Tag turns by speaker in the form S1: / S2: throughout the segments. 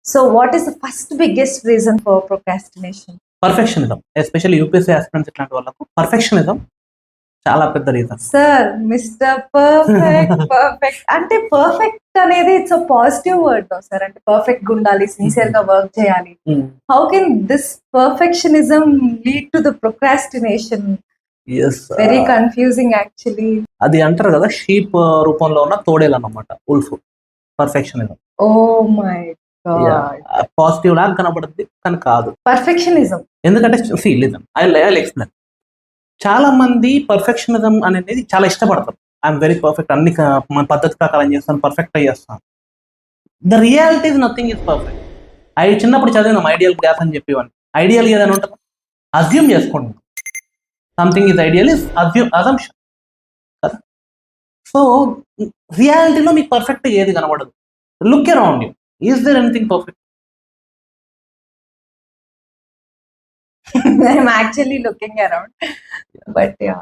S1: So, what is the first biggest reason for procrastination?
S2: Perfectionism, especially UPSC aspirants ఇట్లాంటి వాళ్ళకు perfectionism చాలా పెద్ద reason.
S1: Sir, Mr. Perfect, perfect. అంటే perfect అనేది it's a positive word sir. అంటే perfect గా ఉండాలి, సిన్సియర్ గా వర్క్ చేయాలి. How can this perfectionism lead to the procrastination? Very confusing actually.
S2: అది అంటారు కదా, షీప్ రూపంలో ఉన్న తోడేలు అన్నమాట wolf. Perfectionism
S1: oh my God.
S2: Positive లాగా కనబడుతుంది కానీ కాదు
S1: పర్ఫెక్షనిజం.
S2: ఎందుకంటే లిజన్ ఐ ఎక్స్ప్లెయిన్. చాలా మంది పర్ఫెక్షనిజం అనేది చాలా ఇష్టపడతారు. ఐఎమ్ వెరీ పర్ఫెక్ట్, అన్ని మన పద్ధతి ప్రకారం చేస్తాను, పర్ఫెక్ట్ గా చేస్తాను. The reality is nothing is perfect. అవి చిన్నప్పుడు చదివినాం ఐడియల్ గ్యాస్ అని చెప్పేవాడిని. ఐడియల్ ఏదైనా ఉంటుంది అజ్యూమ్ చేసుకోండి. Something is ideal is assumption కదా. సో రియాలిటీలో మీకు పర్ఫెక్ట్ ఏది కనబడదు. Look around you, is there anything perfect?
S1: I'm actually looking around, but yeah.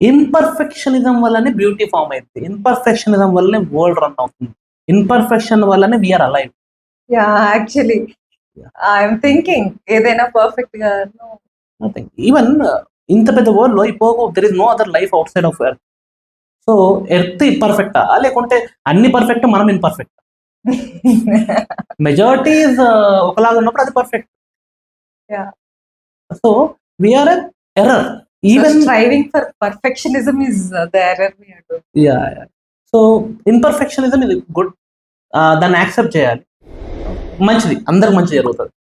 S2: Imperfectionism వల్లనే బ్యూటీ ఫామ్ అవుతుంది. ఇంపర్ఫెక్షనిజం వల్లనే వరల్డ్ రన్ అవుతుంది. ఇంపర్ఫెక్షన్ వల్లనే we are alive.
S1: Yeah, actually, I'm thinking ఏదైనా పర్ఫెక్ట్ గా
S2: నథింగ్. ఈవెన్ ఇంత పెద్ద వరల్డ్ లో ఇప్పుడు there is no other life outside of earth. So earth పర్ఫెక్టా లేకుంటే అన్ని పర్ఫెక్ట్ మనం ఇన్పర్ఫెక్ట్? మెజారిటీ ఒకలాగా ఉన్నప్పుడు అది perfect.
S1: Yeah.
S2: So we are an error. Even
S1: so striving for perfectionism is the error we are doing.
S2: Yeah. So imperfectionism is good. దాన్ని accept చేయాలి. మంచిది, అందరికి మంచి జరుగుతుంది.